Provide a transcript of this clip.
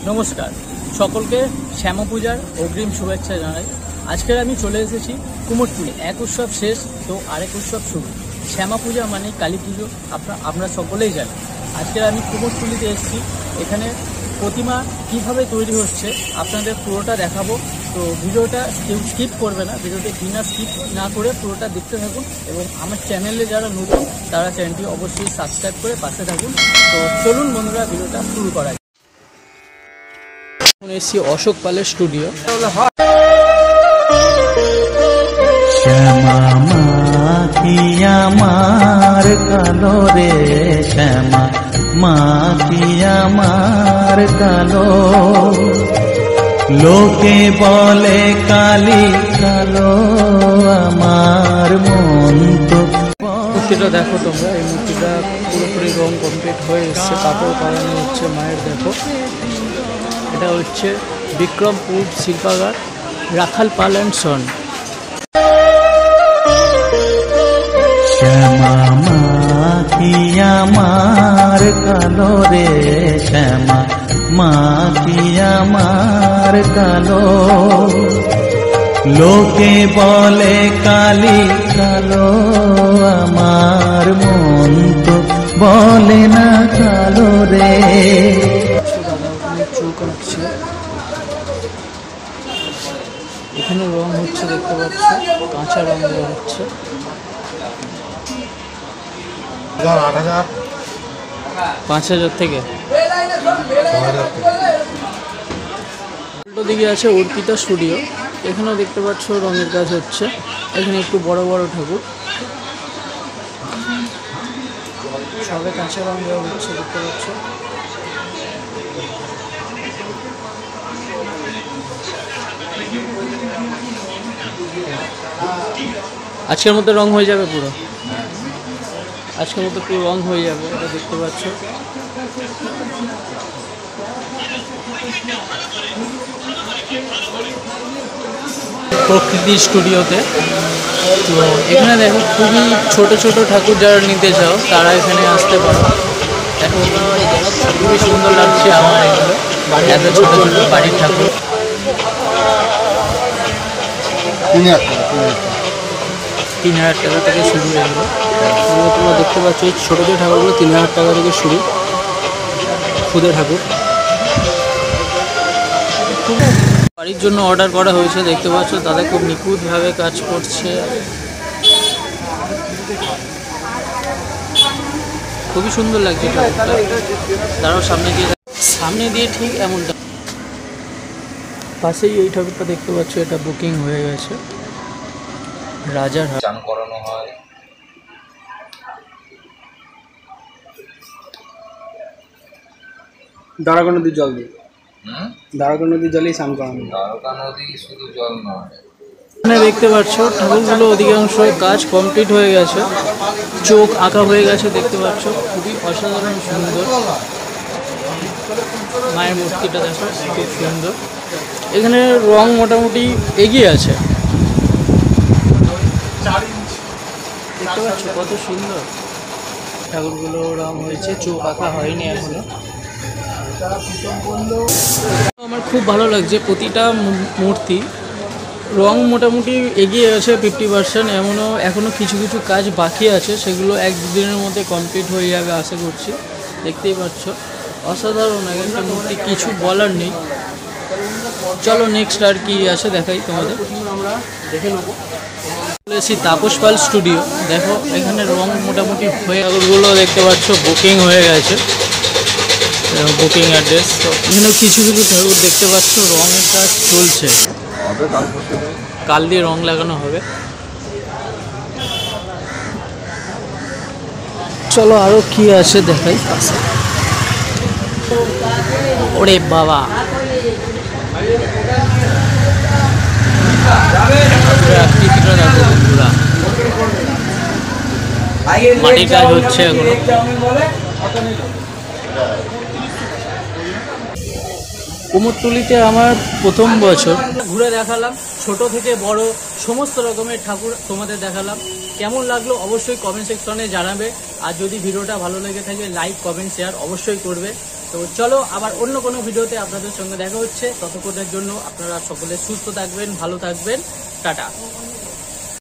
নমস্কার সকলকে শ্যামা পূজার অগ্রিম শুভেচ্ছা জানাই। আজকের আমি চলে এসেছি কুমোরটুলি। এক উৎসব শেষ তো আরেক উৎসব শুরু। শ্যামা পূজা মানে কালী পুজো, আমরা সকলেই জানি। আজকের আমি কুমোরটুলিতে এসেছি। এখানে প্রতিমা কিভাবে তৈরি হচ্ছে আপনাদের পুরোটা দেখাবো। তো ভিডিওটা কেউ স্কিপ করবে না, ভিডিওটি বিনা স্কিপ না করে পুরোটা দেখতে থাকুন। এবং আমার চ্যানেলে যারা নতুন তারা চ্যানেলটি অবশ্যই সাবস্ক্রাইব করে পাশে থাকুন। তো চলুন বন্ধুরা, ভিডিওটা শুরু করা যায়। এসেছি অশোক পালের স্টুডিও। শ্যামা মা কি আমার কালো রে, শ্যামা মা কি আমার কালো, লোকে বলে কালী কালো, আমার মন তো। মূর্তিটা দেখো তোমরা, এই মূর্তিটা পুরোপুরি রং কমপ্লিট হয়ে এসছে, কাপড় পরানো হচ্ছে মায়ের। দেখো এটা হচ্ছে বিক্রমপুর শিল্পাগার, রাখাল পাল অ্যান্ড সন। শ্যামা মা কি আমার কালো রে, শ্যামা মা কি আমার কালো, লোকে বলে কালী কালো, আমার মন তো বলে না কালো রে। চোখ আঁকছে, এখানে রং হচ্ছে দেখতে পাচ্ছ, কাঁচা রং দেওয়া হচ্ছে। 5,000 থেকে উল্টো দিকে আছে অর্পিতা স্টুডিও। এখানেও দেখতে পাচ্ছ রঙের কাজ হচ্ছে। এখানে একটু বড় বড় ঠাকুর, সবে কাঁচা রং দেওয়া হচ্ছে দেখতে পাচ্ছ। আজকের মতো রং হয়ে যাবে পুরো, আজকের মতো পুরো রং হয়ে যাবে, এটা দেখতে পাচ্ছ। প্রকৃতি স্টুডিওতে। তো এখানে দেখো খুবই ছোট ছোট ঠাকুর যারা নিতে চাও তারা এখানে আসতে পারো। দেখো খুবই সুন্দর লাগছে আমার এগুলো, এত ছোট ছোট বাড়ির ঠাকুর। 3,000 টাকা থেকে শুরু এগুলো। তোমরা দেখতে পাচ্ছ এই ছোটো ছোটো ঠাকুরগুলো 3,000 টাকা থেকে শুরু, খুদে ঠাকুর। বাড়ির জন্য অর্ডার করা হয়েছে দেখতে পাচ্ছ, তাদের খুব নিখুঁতভাবে কাজ করছে। খুবই সুন্দর লাগছে ঠাকুরটা। তারাও সামনে দিয়ে ঠিক এমনটা। পাশেই এই ঠাকুরটা দেখতে পাচ্ছ, এটা বুকিং হয়ে গেছে। রাজার চান করানো হয়। দ্বারকা নদীর জল দিয়ে, দ্বারকা নদীর জলেই স্নান করানো। দ্বারকা নদী শুধু জল নয়, এখানে দেখতে পাচ্ছ ঠাকুরগুলো অধিকাংশ কাজ কমপ্লিট হয়ে গেছে, চোখ আঁকা হয়ে গেছে দেখতে পাচ্ছ। খুবই অসাধারণ সুন্দর মায়ের মূর্তিটা দেখো, খুব সুন্দর। এখানে রং মোটামুটি এগিয়ে আছে, দেখতে পাচ্ছ কত সুন্দর ঠাকুরগুলো রং হয়েছে, চোখ আঁকা হয়নি এখনো। আমার খুব ভালো লাগছে, প্রতিটা মূর্তি রং মোটামুটি এগিয়ে আছে 50%। এখনও কিছু কিছু কাজ বাকি আছে, সেগুলো 1-2 দিনের মধ্যে কমপ্লিট হয়ে যাবে আশা করছি। দেখতেই পাচ্ছ অসাধারণ একটা মূর্তি, কিছু বলার নেই। চলো নেক্সট আর কি আছে দেখাই তোমাদের, আমরা দেখে নেবো। এসেছি তাপস পাল স্টুডিও। দেখো এখানে রং মোটামুটি হয়ে, ঠাকুরগুলো দেখতে পাচ্ছ বুকিং হয়ে গেছে, বুকিং অ্যাড্রেস। তো এখানেও কিছু কিছু ঠাকুর দেখতে পাচ্ছ রঙের কাজ চলছে, কাল দিয়ে রং লাগানো হবে। চলো আরো কি আছে দেখাই পাশে। ওরে বাবা, মাটির কাজ হচ্ছে এখনো। কুমোরটুলিতে আমার প্রথম বছর, ঘুরে দেখালাম ছোট থেকে বড় সমস্ত রকমের ঠাকুর তোমাদের দেখালাম। কেমন লাগলো অবশ্যই কমেন্ট সেকশনে জানাবে। আর যদি ভিডিওটা ভালো লেগে থাকে লাইক কমেন্ট শেয়ার অবশ্যই করবে। তো চলো আবার অন্য কোনো ভিডিওতে আপনাদের সঙ্গে দেখা হচ্ছে। ততক্ষণের জন্য আপনারা সকলে সুস্থ থাকবেন, ভালো থাকবেন, টাটা।